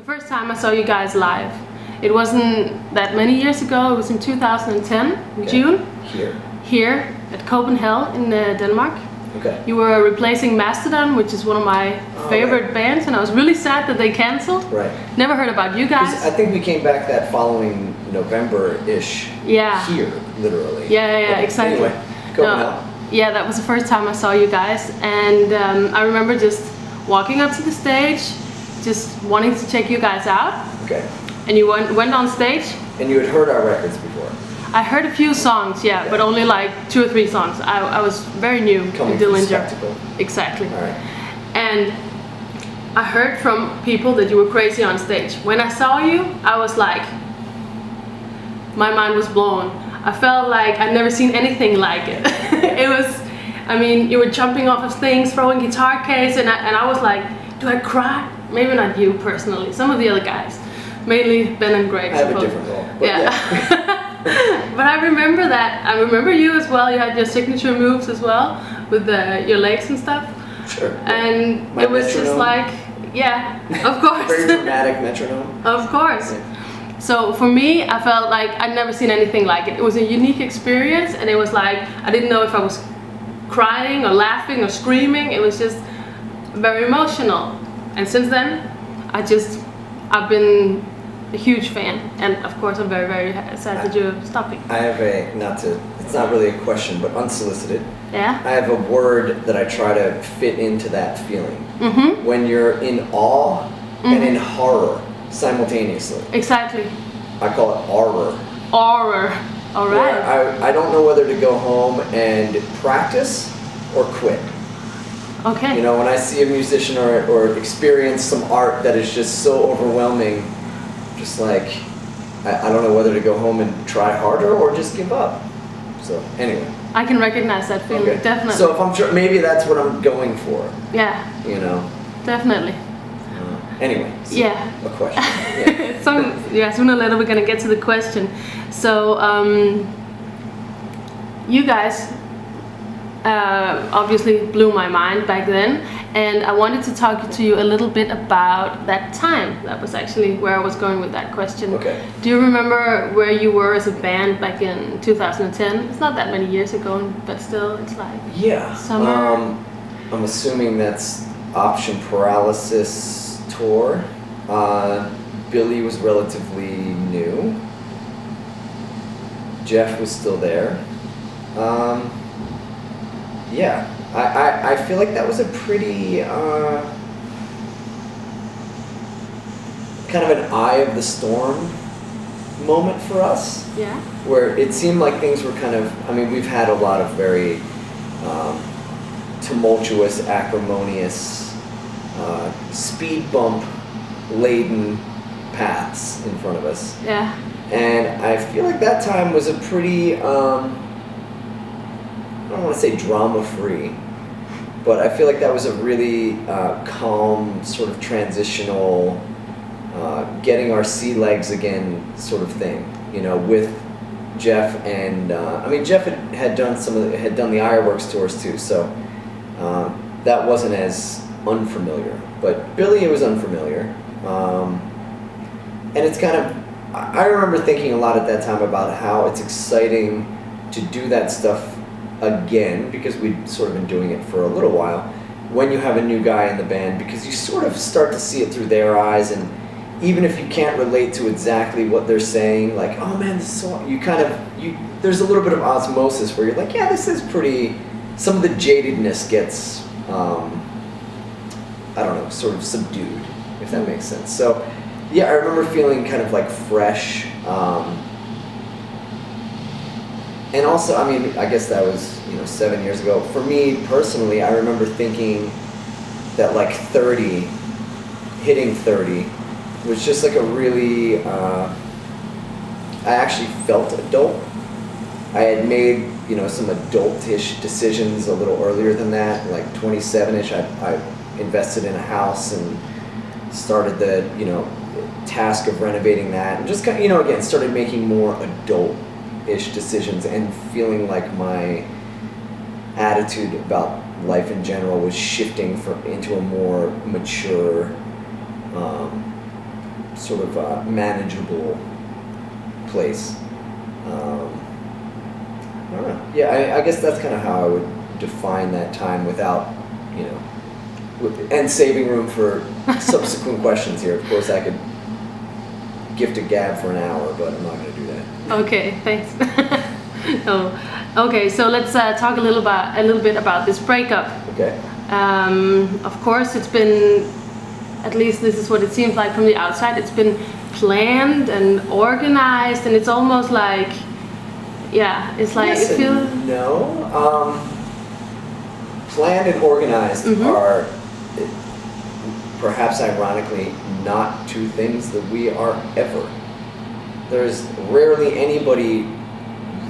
The first time I saw you guys live, it wasn't that many years ago. It was in 2010, in June. Here at Copenhagen in Denmark. Okay. You were replacing Mastodon, which is one of my favorite bands, and I was really sad that they canceled. Right. Never heard about you guys. I think we came back that following November-ish. Yeah. Here, literally. Yeah, exactly. Anyway, Copenhagen. Yeah, that was the first time I saw you guys, and I remember just walking up to the stage, just wanting to check you guys out. Okay. And you went on stage. And you had heard our records before? I heard a few songs, yeah, but only like 2 or 3 songs. I was very new Coming to Dillinger. Spectacle. Exactly. All right. And I heard from people that you were crazy on stage. When I saw you, I was like, my mind was blown. I felt like I'd never seen anything like it. It was, I mean, you were jumping off of things, throwing guitar case, and I was like, do I cry? Maybe not you personally, some of the other guys. Mainly Ben and Greg. I have a different role. Yeah. But I remember that. I remember you as well. You had your signature moves as well with your legs and stuff. Sure. And My it was metronome. just like, yeah, of course. Very dramatic metronome. Of course. Yeah. So for me, I felt like I'd never seen anything like it. It was a unique experience, and it was like, I didn't know if I was crying or laughing or screaming. It was just very emotional. And since then, I've been a huge fan, and of course I'm very, very sad that you're stopping. I have it's not really a question, but unsolicited. Yeah? I have a word that I try to fit into that feeling. Mm-hmm. When you're in awe and in horror simultaneously. Exactly. I call it horror. Horror. All right. I don't know whether to go home and practice or quit. Okay. You know, when I see a musician or experience some art that is just so overwhelming, just like, I don't know whether to go home and try harder or just give up. So, anyway. I can recognize that feeling, Okay. definitely. So if I'm sure, maybe that's what I'm going for. Yeah. You know? Definitely. Anyway. So Yeah. A question. Yeah. Sooner or later we're gonna get to the question. So, you guys obviously blew my mind back then, and I wanted to talk to you a little bit about that time. That was actually where I was going with that question. Okay. Do you remember where you were as a band back in 2010? It's not that many years ago, but still, it's like summer. I'm assuming that's Option Paralysis tour. Billy was relatively new. Jeff was still there. Yeah, I feel like that was a pretty kind of an eye of the storm moment for us. Yeah. Where it seemed like things were kind of, I mean, we've had a lot of very tumultuous, acrimonious, speed bump laden paths in front of us. Yeah. And I feel like that time was a pretty, I don't want to say drama-free, but I feel like that was a really calm, sort of transitional, getting our sea legs again sort of thing, you know, with Jeff and, I mean, Jeff had done the Ironworks tours too, so that wasn't as unfamiliar, but Billy, it was unfamiliar. And it's kind of, I remember thinking a lot at that time about how it's exciting to do that stuff again, because we'd sort of been doing it for a little while, when you have a new guy in the band, because you sort of start to see it through their eyes, and even if you can't relate to exactly what they're saying, like, oh man, this song, there's a little bit of osmosis where you're like, yeah, this is pretty, some of the jadedness gets, I don't know, sort of subdued, if that makes sense. So, yeah, I remember feeling kind of like fresh, and also, I mean, I guess that was, 7 years ago. For me, personally, I remember thinking that like hitting 30, was just like a really, I actually felt adult. I had made, some adultish decisions a little earlier than that, like 27-ish. I invested in a house and started the, task of renovating that, and just kind of, again, started making more adult-ish decisions and feeling like my attitude about life in general was shifting into a more mature sort of manageable place. I don't know. Yeah, I guess that's kind of how I would define that time without, you know, and saving room for subsequent questions here. Of course, I could gift a gab for an hour, but I'm not going to do that. Okay, thanks. Oh, okay, so let's talk a little bit about this breakup. Okay. Of course, it's been, at least this is what it seems like from the outside, it's been planned and organized, and it's almost like, yeah, it's like Yes it feels. No. Planned and organized are, perhaps ironically, not two things that we are ever. There's rarely anybody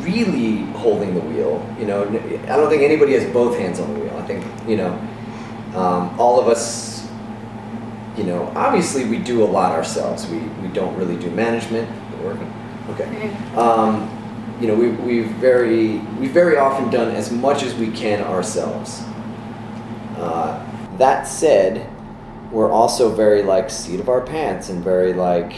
really holding the wheel. You know, I don't think anybody has both hands on the wheel. I think, you know, all of us, you know, obviously we do a lot ourselves. We don't really do management. Working. Okay. You know, we've very often done as much as we can ourselves. That said, we're also very like seat of our pants and very like,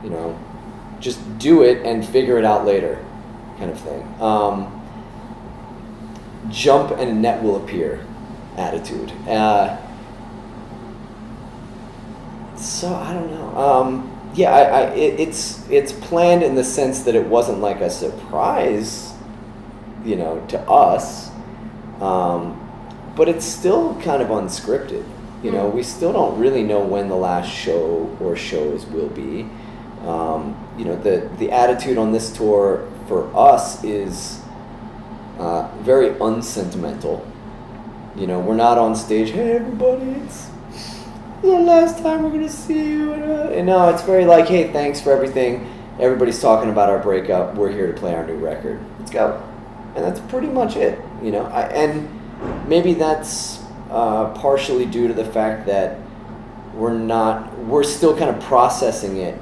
you know, just do it and figure it out later kind of thing. Jump and a net will appear attitude. So I don't know. Yeah, it's planned in the sense that it wasn't like a surprise, you know, to us. But it's still kind of unscripted. You know, we still don't really know when the last show or shows will be. You know, the attitude on this tour for us is very unsentimental. You know, we're not on stage, hey everybody, it's the last time we're gonna see you. And no, it's very like, hey, thanks for everything. Everybody's talking about our breakup. We're here to play our new record. Let's go. And that's pretty much it. You know, and maybe that's partially due to the fact that we're still kind of processing it,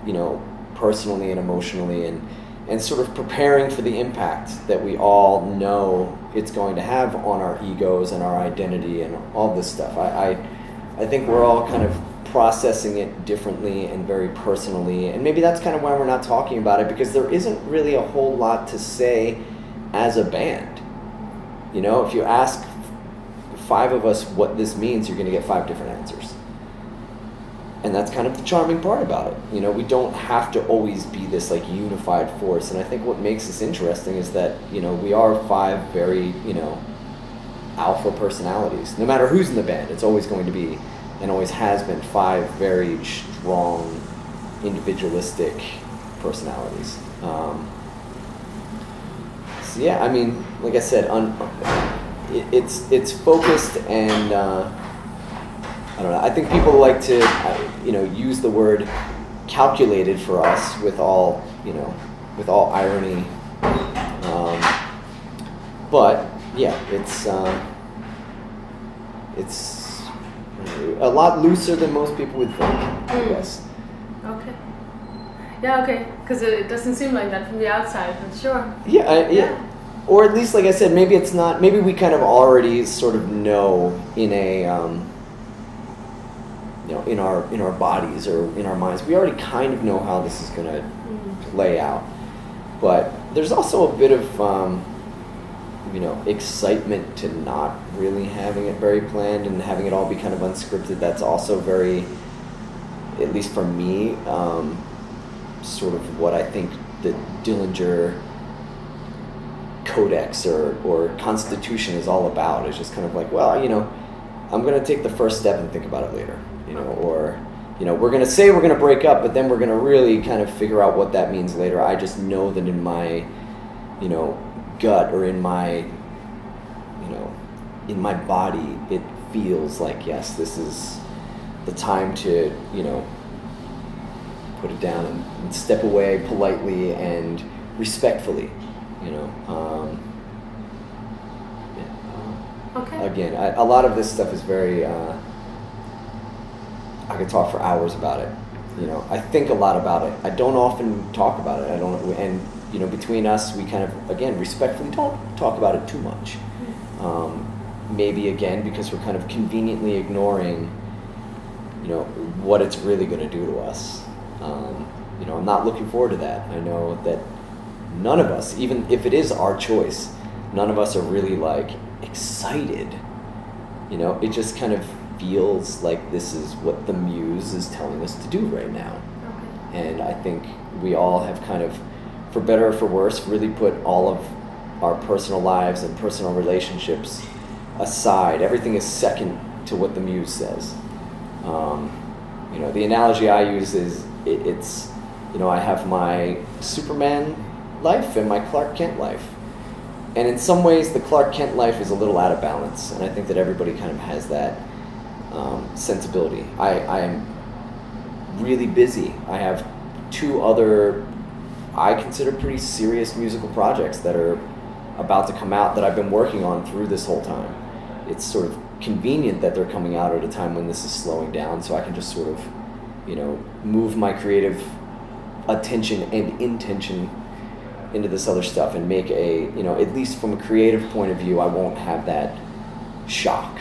you know, personally and emotionally, and sort of preparing for the impact that we all know it's going to have on our egos and our identity and all this stuff. I think we're all kind of processing it differently and very personally, and maybe that's kind of why we're not talking about it, because there isn't really a whole lot to say as a band. You know, if you ask 5 of us what this means, you're going to get 5 different answers. And that's kind of the charming part about it. You know, we don't have to always be this like unified force. And I think what makes this interesting is that, you know, we are 5 very, you know, alpha personalities. No matter who's in the band, it's always going to be, and always has been, 5 very strong, individualistic personalities. So yeah, I mean, like I said, it's focused, and I don't know. I think people like to, you know, use the word calculated for us with all, you know, with all irony. But yeah, it's a lot looser than most people would think, I guess. Okay. Yeah, okay. Because it doesn't seem like that from the outside, but sure. Yeah. Or at least, like I said, maybe it's not. Maybe we kind of already sort of know in a, you know, in our bodies or in our minds, we already kind of know how this is going to play out. But there's also a bit of, you know, excitement to not really having it very planned and having it all be kind of unscripted. That's also very, at least for me, sort of what I think the Dillinger Codex or Constitution is all about. It's just kind of like, well, you know, I'm going to take the first step and think about it later, you know, or, you know, we're going to say we're going to break up, but then we're going to really kind of figure out what that means later. I just know that in my, you know, gut or in my, you know, in my body, it feels like, yes, this is the time to, you know, put it down and step away politely and respectfully, you know. Okay. Again, a lot of this stuff is very, I could talk for hours about it. You know, I think a lot about it. I don't often talk about it. And you know, between us, we kind of, again, respectfully don't talk about it too much. Maybe again, because we're kind of conveniently ignoring what it's really going to do to us. I'm not looking forward to that. I know that none of us, even if it is our choice, none of us are really like excited. It just kind of feels like this is what the muse is telling us to do right now. And I think we all have kind of, for better or for worse, really put all of our personal lives and personal relationships aside. Everything is second to what the muse says. The analogy I use is it's I have my Superman life and my Clark Kent life. And in some ways, the Clark Kent life is a little out of balance. And I think that everybody kind of has that sensibility. I am really busy. I have 2 other, I consider pretty serious musical projects that are about to come out that I've been working on through this whole time. It's sort of convenient that they're coming out at a time when this is slowing down, so I can just sort of, move my creative attention and intention into this other stuff and make at least from a creative point of view, I won't have that shock,